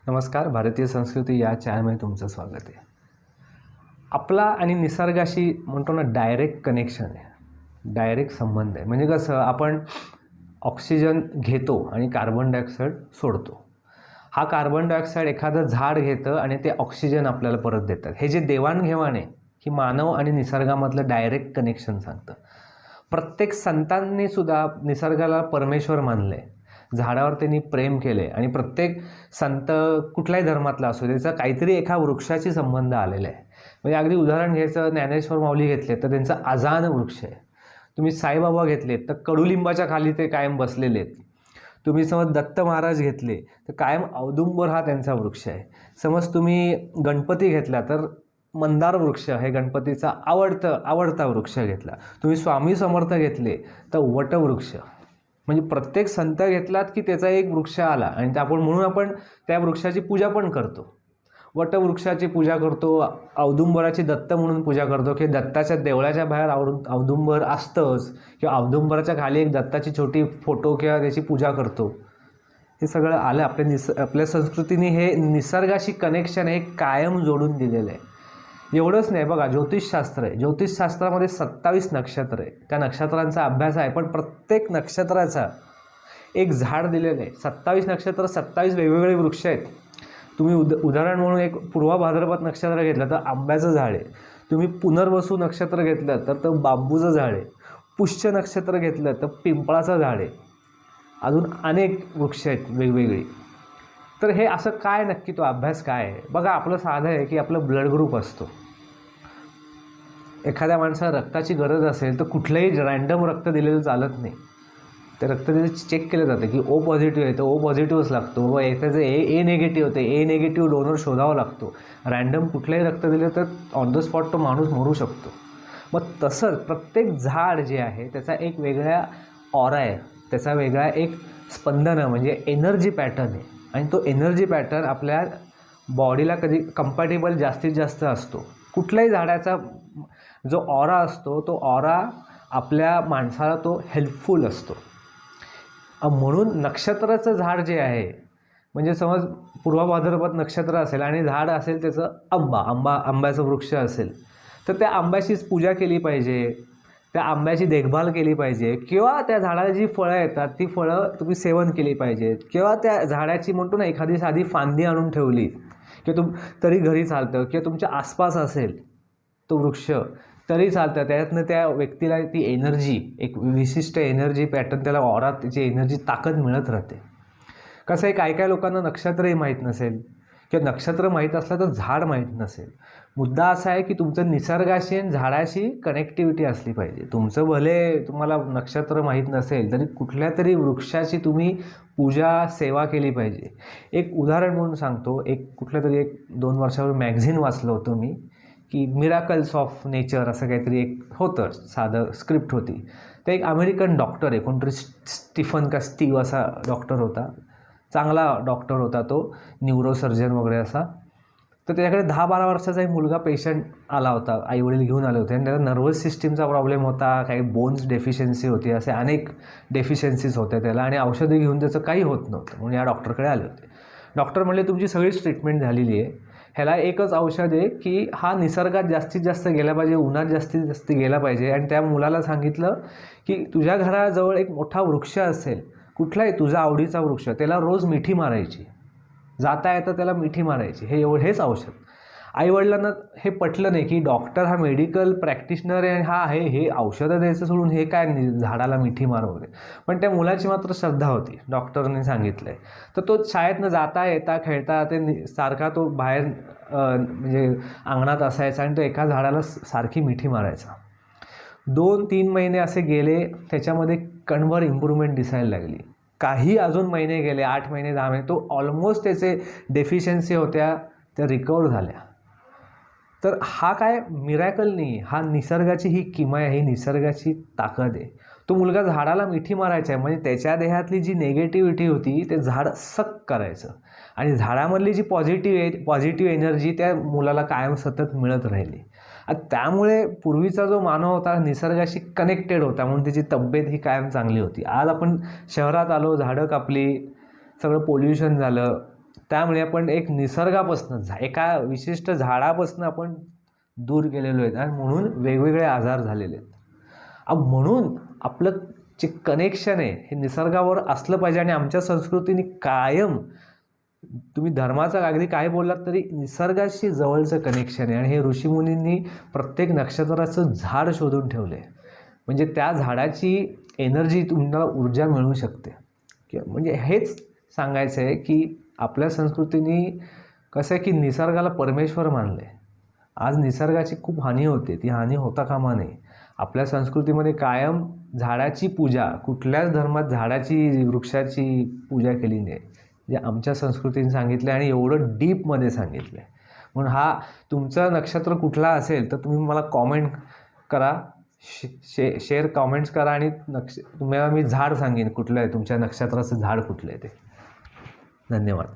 नमस्कार. भारतीय संस्कृती या चॅनलमध्ये तुमचं स्वागत आहे. आपला आणि निसर्गाशी म्हणतो ना डायरेक्ट कनेक्शन आहे, डायरेक्ट संबंध आहे. म्हणजे कसं आपण ऑक्सिजन घेतो आणि कार्बन डायऑक्साईड सोडतो. हा कार्बन डायऑक्साईड एखादं झाड घेतं आणि ते ऑक्सिजन आपल्याला परत देतात. हे जे देवाणघेवाण आहे ही मानव आणि निसर्गामधलं डायरेक्ट कनेक्शन सांगतं. प्रत्येक संतांनी सुद्धा निसर्गाला परमेश्वर मानले, झाडावर त्यांनी प्रेम केले आणि प्रत्येक संत कुठल्याही धर्मातला असो त्याचा काहीतरी एका वृक्षाशी संबंध आलेला आहे. म्हणजे अगदी उदाहरण घ्यायचं, ज्ञानेश्वर माऊली घेतले तर त्यांचा अजान वृक्ष आहे. तुम्ही साईबाबा घेतलेत तर कडुलिंबाच्या खाली ते कायम बसलेले आहेत. तुम्ही समज दत्त महाराज घेतले तर कायम औदुंबर हा त्यांचा वृक्ष आहे. समज तुम्ही गणपती घेतला तर मंदार वृक्ष हे गणपतीचा आवडता वृक्ष घेतला. तुम्ही स्वामी समर्थ घेतले तर वटवृक्ष. म्हणजे प्रत्येक संत घेतलात की त्याचा एक वृक्ष आला आणि म्हणून आपण त्या वृक्षाची पूजा पण करतो. वटवृक्षाची पूजा करतो, औदुंबराची दत्त म्हणून पूजा करतो की दत्ताच्या देवळाच्या बाहेर औदुंबर असतंच किंवा औदुंबराच्या खाली एक दत्ताची छोटी फोटो किंवा त्याची पूजा करतो. हे सगळं आलं आपल्या संस्कृतीने. हे निसर्गाशी कनेक्शन हे कायम जोडून दिलेलं आहे. एवढंच नाही, बघा ज्योतिषशास्त्र आहे. ज्योतिषशास्त्रामध्ये 27 नक्षत्र आहे. त्या नक्षत्रांचा अभ्यास आहे, पण प्रत्येक नक्षत्राचा एक झाड दिलेलं आहे. 27 नक्षत्र, 27 वेगवेगळे वृक्ष आहेत. तुम्ही उदाहरण म्हणून एक पूर्वा भाद्रपद नक्षत्र घेतलं तर आंब्याचं झाड आहे. तुम्ही पुनर्वसू नक्षत्र घेतलं तर बांबूचं झाड आहे. पुष्य नक्षत्र घेतलं तर पिंपळाचं झाड आहे. अजून अनेक वृक्ष आहेत वेगवेगळे. तर हे असं काय नक्की तो अभ्यास काय आहे? बघा, आपलं साधं आहे की आपलं ब्लड ग्रुप असतो. एखाद्या माणसाला रक्ताची गरज असेल तर कुठलंही रँडम रक्त दिलेलं चालत नाही. ते रक्त चेक केलं जातं की ओ पॉझिटिव्ह आहे तर ओ पॉझिटिव्हच लागतो, व एखादं ए निगेटिव्ह होते ए निगेटिव्ह डोनर शोधावा लागतो. रँडम कुठलंही रक्त दिलं तर ऑन द स्पॉट तो माणूस मरू शकतो. मग तसंच प्रत्येक झाड जे आहे त्याचा एक वेगळा ऑरा आहे, त्याचा वेगळा एक स्पंदन म्हणजे एनर्जी पॅटर्न आहे. आणि तो एनर्जी पॅटर्न आपल्या बॉडीला कधी कम्पॅटेबल जास्तीत जास्त असतो. कुठल्याही झाडाचा जो ऑरा असतो तो ऑरा आपल्या माणसाला तो हेल्पफुल असतो. म्हणून नक्षत्राचं झाड जे आहे, म्हणजे समज पूर्वा भाद्रपद नक्षत्र असेल आणि झाड असेल त्याचं आंब्याचं वृक्ष असेल तर त्या आंब्याचीच पूजा केली पाहिजे, त्या आंब्याची देखभाल केली पाहिजे. किंवा त्या झाडाला जी फळं येतात ती फळं तुम्ही सेवन केली पाहिजेत. किंवा त्या झाडाची म्हणतो ना एखादी साधी फांदी आणून ठेवली किंवा तरी घरी चालतं, किंवा तुमच्या आसपास असेल तो वृक्ष तरी चालतं. त्याच्यातनं त्या व्यक्तीला ती एनर्जी, एक विशिष्ट एनर्जी पॅटर्न, त्याला ऑरा, त्याची एनर्जी, ताकद मिळत राहते. कसं आहे, काय लोकांना नक्षत्रही माहीत नसेल किंवा नक्षत्र माहीत असलं तर झाड माहीत नसेल. मुद्दा असा आहे की तुमचं निसर्गाशी आणि झाडाशी कनेक्टिव्हिटी असली पाहिजे. तुमचं भले तुम्हाला नक्षत्र माहीत नसेल तरी कुठल्या तरी वृक्षाची तुम्ही पूजा सेवा केली पाहिजे. एक उदाहरण म्हणून सांगतो. कुठल्या तरी 2 वर्षापूर्वी मॅगझिन वाचलं होतं मी की मिराकल्स ऑफ नेचर असं काहीतरी एक होतं, साधं स्क्रिप्ट होती. ते एक अमेरिकन डॉक्टर आहे, कोणतरी स्टीव्ह असा डॉक्टर होता. चांगला डॉक्टर होता तो, न्यूरोसर्जन वगैरे असा. तर त्याच्याकडे 10-12 वर्षाचा एक मुलगा पेशंट आला होता, आईवडील घेऊन आले होते आणि त्याला नर्वस सिस्टीमचा प्रॉब्लेम होता, काही बोन्स डेफिशियन्सी होती, असे अनेक डेफिशियन्सीज होत्या त्याला आणि औषधी घेऊन त्याचं काही होत नव्हतं. म्हणून या डॉक्टरकडे आले होते. डॉक्टर म्हणले तुमची सगळीच ट्रीटमेंट झालेली आहे, ह्याला एकच औषध आहे की हा निसर्गात जास्तीत जास्त गेला पाहिजे, उन्हात जास्तीत जास्त गेला पाहिजे. आणि त्या मुलाला सांगितलं की तुझ्या घराजवळ एक मोठा वृक्ष असेल, कुठलाही तुझा आवडीचा वृक्ष, त्याला रोज मिठी मारायची, जाता येतं त्याला मिठी मारायची, हेच औषध. आईवडिलांना हे पटलं नाही की डॉक्टर हा मेडिकल प्रॅक्टिशनर आहे आणि हे औषधं द्यायचं सोडून हे काय झाडाला मिठी मार वगैरे. पण त्या मुलाची मात्र श्रद्धा होती, डॉक्टरने सांगितलं आहे. तर तो शाळेतनं जाता येता खेळता सारखा तो बाहेर म्हणजे अंगणात असायचा आणि तो एका झाडाला सारखी मिठी मारायचा. 2-3 महिने असे गेले, त्याच्यामध्ये कणभर इम्प्रूव्हमेंट दिसायला लागली. काही अजून महिने गेले, 8 महिने 10 महिने, तो ऑलमोस्ट त्याचे डेफिशियन्सी होत्या त्या रिकवर झाल्या. तर हा काय मिरॅकल नाही, हा निसर्गाची ही किमया आहे, ही निसर्गाची ताकद आहे. तो मुलगा झाडाला मिठी मारायचा आहे म्हणजे त्याच्या देहातली जी नेगेटिव्हिटी होती ते झाड सक करायचं आणि झाडामधली जी पॉझिटिव्ह एनर्जी त्या मुलाला कायम सतत मिळत राहिली. त्यामुळे पूर्वीचा जो मानव होता निसर्गाशी कनेक्टेड होता म्हणून त्याची तब्येत ही कायम चांगली होती. आज आपण शहरात आलो, झाडं कापली, सगळं पोल्युशन झालं, त्यामुळे आपण एक निसर्गापासून एका विशिष्ट झाडापासून आपण दूर गेलेलो आहेत आणि म्हणून वेगवेगळे आजार झालेले आहेत. म्हणून आपलं जे कनेक्शन आहे हे निसर्गावर असलं पाहिजे. आणि आमच्या संस्कृतीने कायम, तुम्ही धर्माचा अगदी काय बोललात तरी निसर्गाशी जवळचं कनेक्शन आहे. आणि हे ऋषीमुनींनी प्रत्येक नक्षत्राचं झाड शोधून ठेवलं आहे, म्हणजे त्या झाडाची एनर्जी तुम्हाला ऊर्जा मिळू शकते. म्हणजे हेच सांगायचं आहे की आपल्या संस्कृतीने कसं आहे की निसर्गाला परमेश्वर मानलं आहे. आज निसर्गाची खूप हानी होते, ती हानी होता कामा नये. आपल्या संस्कृतीमध्ये कायम झाडाची पूजा, कुठल्याच धर्मात झाडाची, वृक्षाची पूजा केली नाही, जे आमच्या संस्कृतीने सांगितलं आणि एवढं डीपमध्ये सांगितलं आहे. म्हणून तुमचं नक्षत्र कुठला असेल तर तुम्ही मला कॉमेंट करा, शेअर कॉमेंट्स करा आणि तुम्हाला मी झाड सांगेन कुठलं आहे, तुमच्या नक्षत्राचं झाड कुठलं आहे ते. धन्यवाद.